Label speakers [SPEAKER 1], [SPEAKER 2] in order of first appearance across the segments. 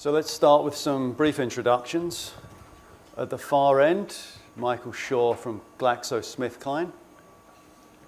[SPEAKER 1] So let's start with some brief introductions. At the far end, Michael Shaw from GlaxoSmithKline.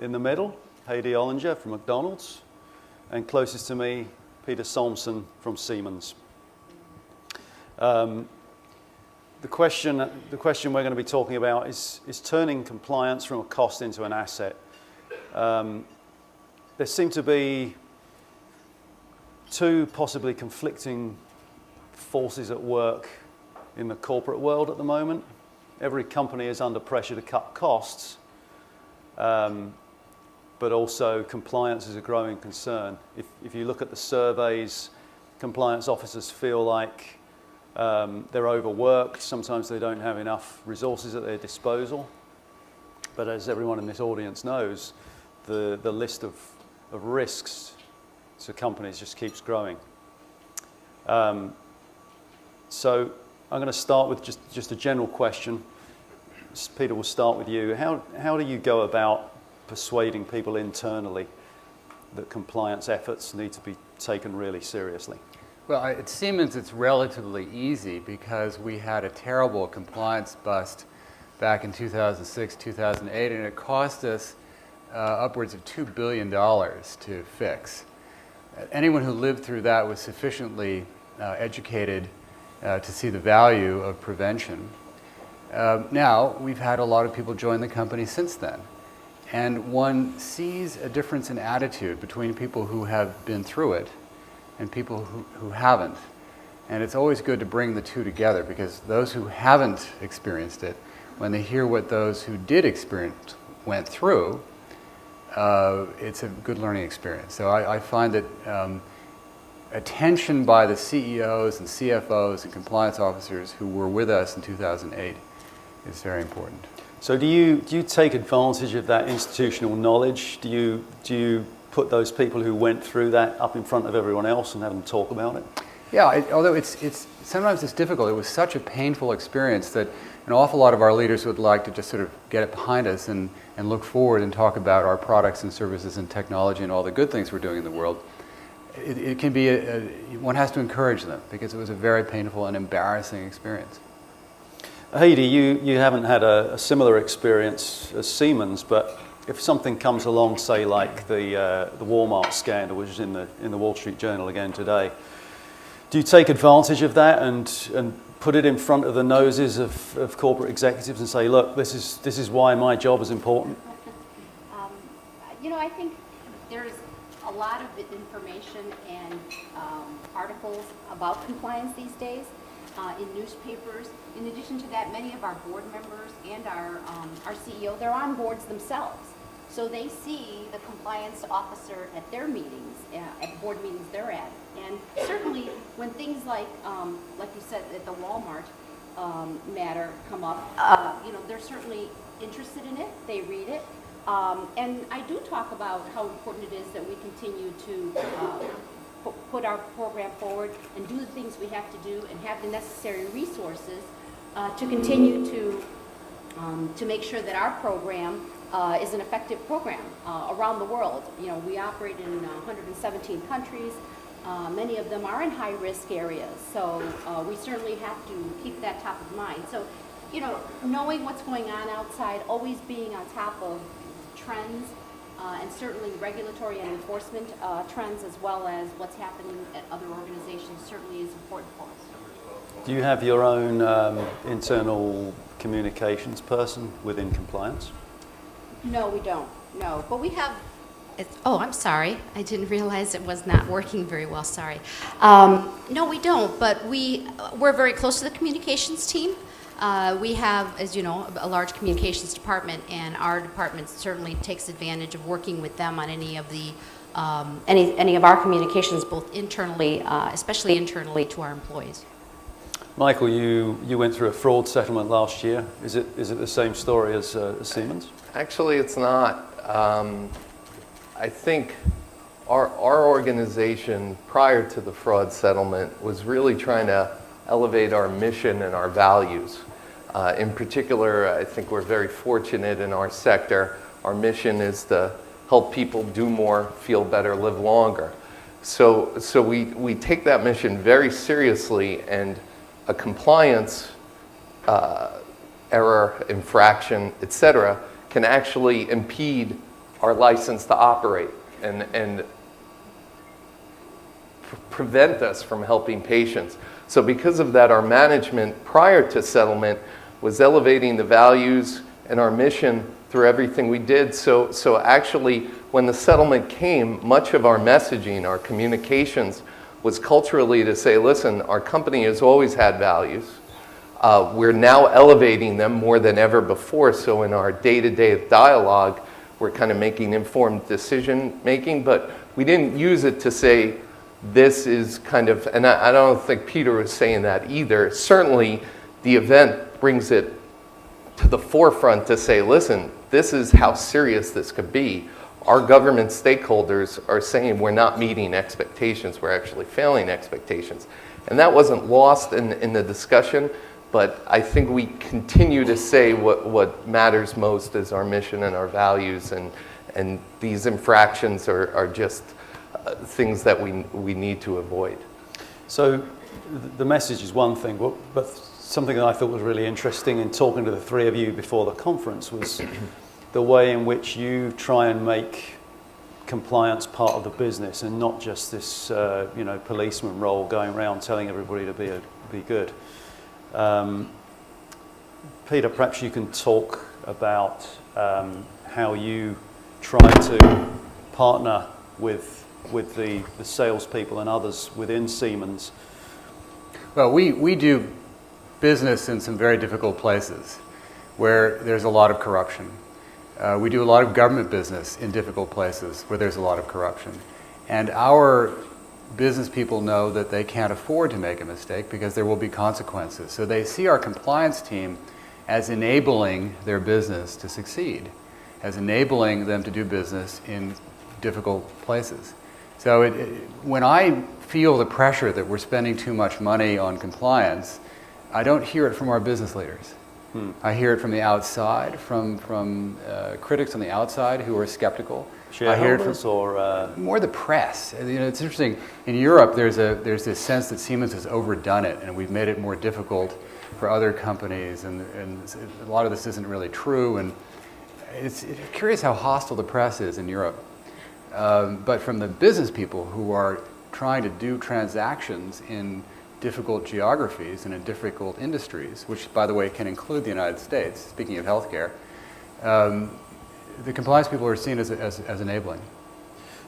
[SPEAKER 1] In the middle, Heidi Ollinger from McDonald's. And closest to me, Peter Solmsen from Siemens. The question we're going to be talking about is turning compliance from a cost into an asset. There seem to be two possibly conflicting forces at work in the corporate world at the moment. Every company is under pressure to cut costs, but also compliance is a growing concern. If you look at the surveys, compliance officers feel like they're overworked. Sometimes they don't have enough resources at their disposal. But as everyone in this audience knows, the list of risks to companies just keeps growing. So I'm going to start with just a general question. Peter, we'll start with you. How do you go about persuading people internally that compliance efforts need to be taken really seriously?
[SPEAKER 2] Well, at Siemens, it's relatively easy because we had a terrible compliance bust back in 2006, 2008, and it cost us upwards of $2 billion to fix. Anyone who lived through that was sufficiently educated to see the value of prevention. Now, we've had a lot of people join the company since then. And one sees a difference in attitude between people who have been through it and people who haven't. And it's always good to bring the two together, because those who haven't experienced it, when they hear what those who did experience went through, it's a good learning experience. So I find that attention by the CEOs and CFOs and compliance officers who were with us in 2008 is very important.
[SPEAKER 1] So do you take advantage of that institutional knowledge? Do you put those people who went through that up in front of everyone else and have them talk about it?
[SPEAKER 2] Yeah, although it's sometimes it's difficult. It was such a painful experience that an awful lot of our leaders would like to just sort of get it behind us and look forward and talk about our products and services and technology and all the good things we're doing in the world. It can be, one has to encourage them, because it was a very painful and embarrassing experience.
[SPEAKER 1] Heidi, you haven't had a similar experience as Siemens, but if something comes along, say like the Walmart scandal, which is in the Wall Street Journal again today, do you take advantage of that and put it in front of the noses of corporate executives and say, look, this is why my job is important?
[SPEAKER 3] I think there's a lot of information and articles about compliance these days in newspapers. In addition to that, many of our board members and our CEO, they're on boards themselves. So they see the compliance officer at their meetings, at the board meetings they're at. And certainly when things like you said, at the Walmart matter come up, they're certainly interested in it. They read it. And I do talk about how important it is that we continue to put our program forward and do the things we have to do and have the necessary resources to continue to make sure that our program is an effective program around the world. We operate in 117 countries. Many of them are in high-risk areas, so we certainly have to keep that top of mind. So, knowing what's going on outside, always being on top of trends, and certainly regulatory and enforcement trends, as well as what's happening at other organizations, certainly is important for us.
[SPEAKER 1] Do you have your own internal communications person within compliance?
[SPEAKER 3] No, we don't. No, but we have.
[SPEAKER 4] I'm sorry. I didn't realize it was not working very well. Sorry. No, we don't, but we're very close to the communications team. We have, as you know, a large communications department, and our department certainly takes advantage of working with them on any of the any of our communications, both internally, especially internally to our employees.
[SPEAKER 1] Michael, you went through a fraud settlement last year. Is it the same story as Siemens?
[SPEAKER 5] Actually, it's not. I think our organization, prior to the fraud settlement, was really trying to elevate our mission and our values. In particular, I think we're very fortunate in our sector. Our mission is to help people do more, feel better, live longer. So we take that mission very seriously, and a compliance error, infraction, etc., can actually impede our license to operate and prevent us from helping patients. So because of that, our management prior to settlement was elevating the values and our mission through everything we did. So actually, when the settlement came, much of our messaging, our communications, was culturally to say, listen, our company has always had values. We're now elevating them more than ever before. So in our day-to-day dialogue, we're kind of making informed decision making, but we didn't use it to say, this is kind of, and I don't think Peter was saying that either. Certainly, the event brings it to the forefront to say, listen, this is how serious this could be. Our government stakeholders are saying we're not meeting expectations, we're actually failing expectations. And that wasn't lost in the discussion, but I think we continue to say what matters most is our mission and our values, and these infractions are just things that we need to avoid.
[SPEAKER 1] So the message is one thing, but something that I thought was really interesting in talking to the three of you before the conference was the way in which you try and make compliance part of the business and not just this policeman role going around telling everybody to be good. Peter, perhaps you can talk about how you try to partner with the salespeople and others within Siemens.
[SPEAKER 2] Well, we do business in some very difficult places where there's a lot of corruption. We do a lot of government business in difficult places where there's a lot of corruption. And our business people know that they can't afford to make a mistake because there will be consequences. So they see our compliance team as enabling their business to succeed, as enabling them to do business in difficult places. So when I feel the pressure that we're spending too much money on compliance, I don't hear it from our business leaders. I hear it from the outside, from critics on the outside who are skeptical. I hear it from more the press. It's interesting. In Europe, there's this sense that Siemens has overdone it, and we've made it more difficult for other companies, and a lot of this isn't really true. And it's curious how hostile the press is in Europe. But from the business people who are trying to do transactions in difficult geographies and in difficult industries, which, by the way, can include the United States, speaking of healthcare, the compliance people are seen as enabling.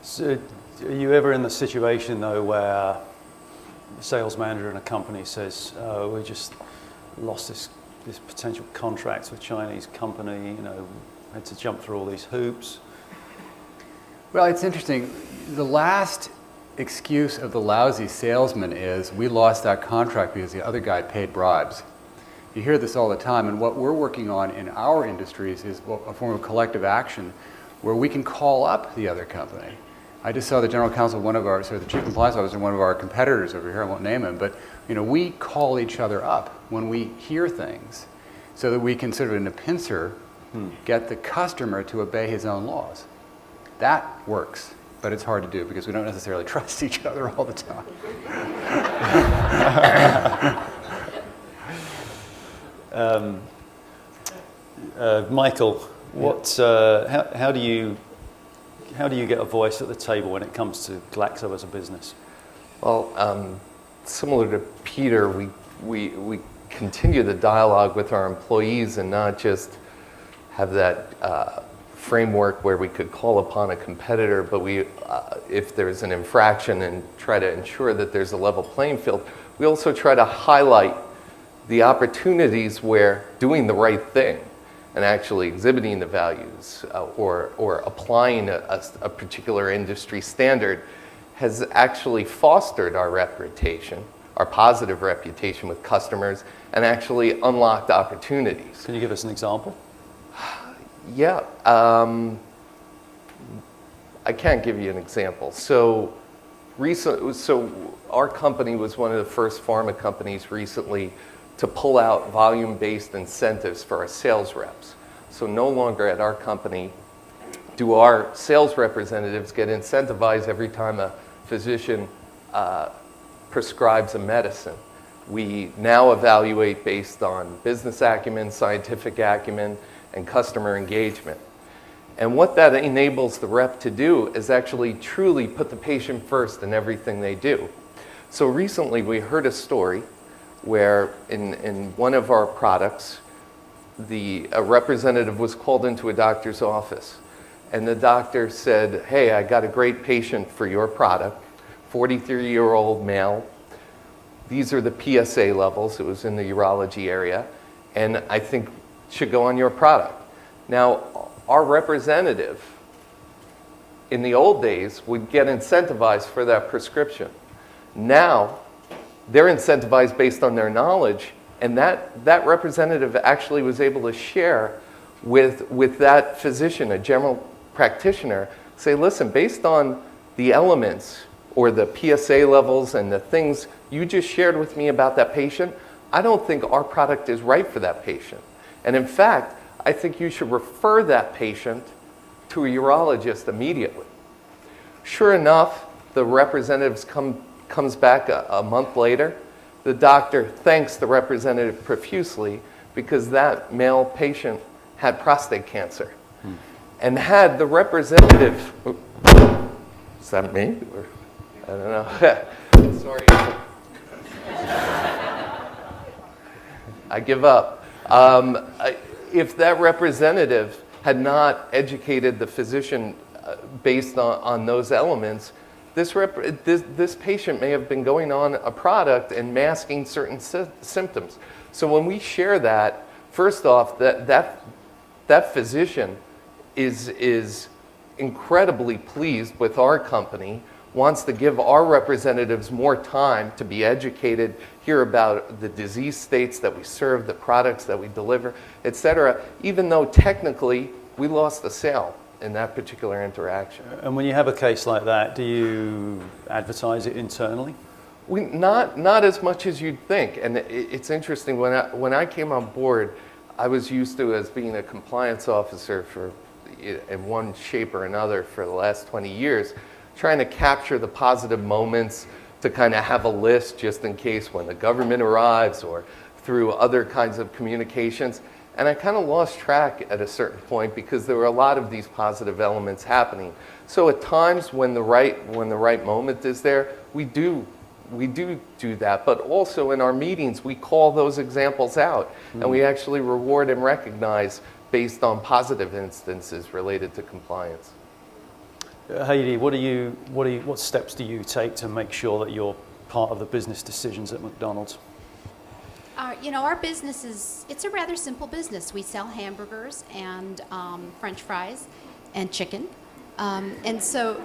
[SPEAKER 1] So are you ever in the situation, though, where a sales manager in a company says, we just lost this potential contract with a Chinese company, had to jump through all these hoops?
[SPEAKER 2] Well, it's interesting. The last excuse of the lousy salesman is, we lost that contract because the other guy paid bribes. You hear this all the time, and what we're working on in our industries is a form of collective action where we can call up the other company. I just saw the general counsel of the chief compliance officer of one of our competitors over here, I won't name him, but we call each other up when we hear things so that we can sort of in a pincer get the customer to obey his own laws. That works, but it's hard to do because we don't necessarily trust each other all the time.
[SPEAKER 1] Michael, how do you get a voice at the table when it comes to Glaxo as a business?
[SPEAKER 5] Well, similar to Peter, we continue the dialogue with our employees and not just have that framework where we could call upon a competitor, but if there's an infraction, and try to ensure that there's a level playing field. We also try to highlight the opportunities where doing the right thing and actually exhibiting the values or applying a particular industry standard has actually fostered our reputation, our positive reputation with customers, and actually unlocked opportunities.
[SPEAKER 1] Can you give us an example?
[SPEAKER 5] Yeah, I can't give you an example. So our company was one of the first pharma companies recently to pull out volume-based incentives for our sales reps. So no longer at our company do our sales representatives get incentivized every time a physician prescribes a medicine. We now evaluate based on business acumen, scientific acumen, and customer engagement. And what that enables the rep to do is actually truly put the patient first in everything they do. So recently we heard a story where in one of our products, a representative was called into a doctor's office. And the doctor said, hey, I got a great patient for your product, 43-year-old male. These are the PSA levels. It was in the urology area. And I think should go on your product. Now, our representative in the old days would get incentivized for that prescription. Now, they're incentivized based on their knowledge, and that representative actually was able to share with that physician, a general practitioner, say, listen, based on the elements or the PSA levels and the things you just shared with me about that patient, I don't think our product is right for that patient. And in fact, I think you should refer that patient to a urologist immediately. Sure enough, the representative comes back a month later. The doctor thanks the representative profusely because that male patient had prostate cancer. And had the representative, is that me? Or, I don't know. Sorry. I give up. If that representative had not educated the physician based on those elements, this patient may have been going on a product and masking certain symptoms. So when we share that, first off, that physician is incredibly pleased with our company, wants to give our representatives more time to be educated, hear about the disease states that we serve, the products that we deliver, et cetera, even though technically we lost the sale in that particular interaction.
[SPEAKER 1] And when you have a case like that, do you advertise it internally?
[SPEAKER 5] Not as much as you'd think. And it's interesting, when I came on board, I was used to as being a compliance officer in one shape or another for the last 20 years, trying to capture the positive moments, to kind of have a list just in case when the government arrives or through other kinds of communications. And I kind of lost track at a certain point because there were a lot of these positive elements happening. So at times when the right moment is there, we do that. But also in our meetings, we call those examples out, and we actually reward and recognize based on positive instances related to compliance.
[SPEAKER 1] Heidi, what steps do you take to make sure that you're part of the business decisions at McDonald's?
[SPEAKER 4] Our business it's a rather simple business. We sell hamburgers and French fries and chicken. And so,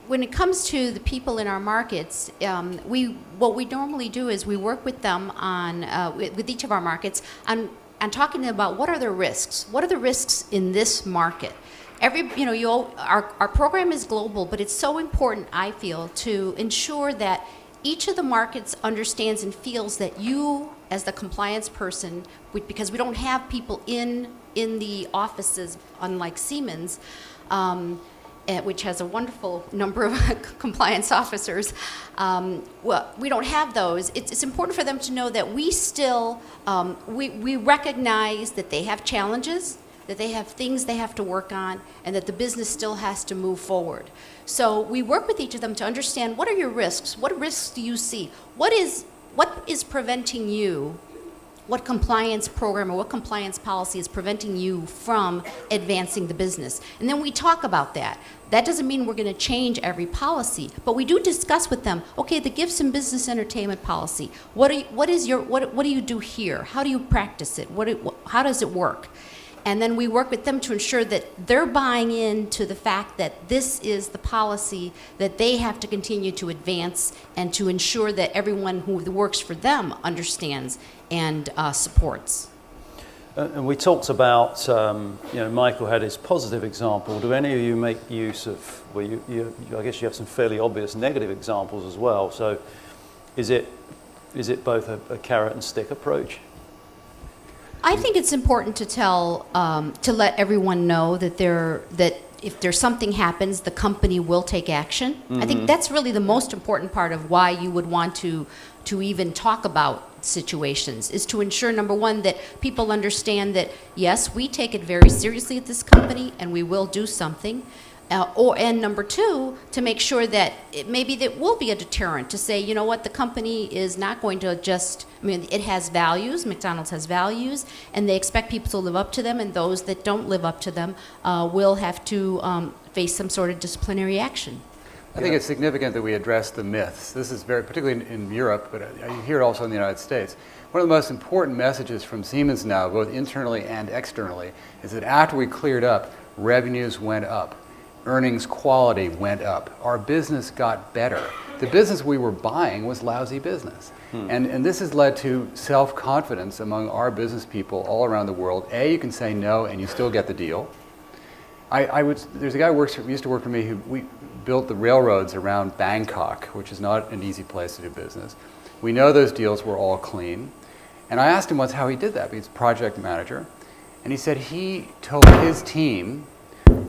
[SPEAKER 4] when it comes to the people in our markets, what we normally do is we work with them on, with each of our markets on talking about what are the risks. What are the risks in this market? Our program is global, but it's so important, I feel, to ensure that each of the markets understands and feels that you, as the compliance person, because we don't have people in the offices, unlike Siemens, which has a wonderful number of compliance officers. We don't have those. It's important for them to know that we still, we recognize that they have challenges, that they have things they have to work on, and that the business still has to move forward. So we work with each of them to understand, what are your risks? What risks do you see? What is preventing you? What compliance program or what compliance policy is preventing you from advancing the business? And then we talk about that. That doesn't mean we're going to change every policy, but we do discuss with them, okay, the gifts and business entertainment policy, what do you do here? How do you practice it? How does it work? And then we work with them to ensure that they're buying into the fact that this is the policy that they have to continue to advance, and to ensure that everyone who works for them understands and supports.
[SPEAKER 1] And we talked about, Michael had his positive example. Do any of you make use of, I guess you have some fairly obvious negative examples as well. So is it both a carrot and stick approach? I
[SPEAKER 4] think it's important to let everyone know that if there's something happens, the company will take action. I think that's really the most important part of why you would want to even talk about situations, is to ensure, number one, that people understand that, yes, we take it very seriously at this company and we will do something. And number two, to make sure that maybe that will be a deterrent to say, you know what, the company is not going to just, I mean, it has values, McDonald's has values, and they expect people to live up to them, and those that don't live up to them will have to face some sort of disciplinary action.
[SPEAKER 2] I think it's significant that we address the myths. This is very, particularly in Europe, but you hear it also in the United States. One of the most important messages from Siemens now, both internally and externally, is that after we cleared up, revenues went up. Earnings quality went up. Our business got better. The business we were buying was lousy business. And this has led to self-confidence among our business people all around the world. A, you can say no and you still get the deal. There's a guy who used to work for me who we built the railroads around Bangkok, which is not an easy place to do business. We know those deals were all clean. And I asked him once how he did that. He's a project manager. And he said he told his team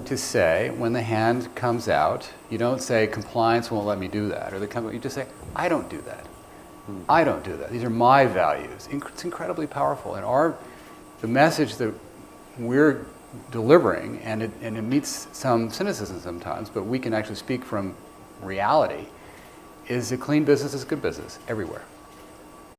[SPEAKER 2] to say, when the hand comes out, you don't say, compliance won't let me do that, or you just say, I don't do that. I don't do that. These are my values. It's incredibly powerful. And the message that we're delivering, and it meets some cynicism sometimes, but we can actually speak from reality, is a clean business is good business everywhere.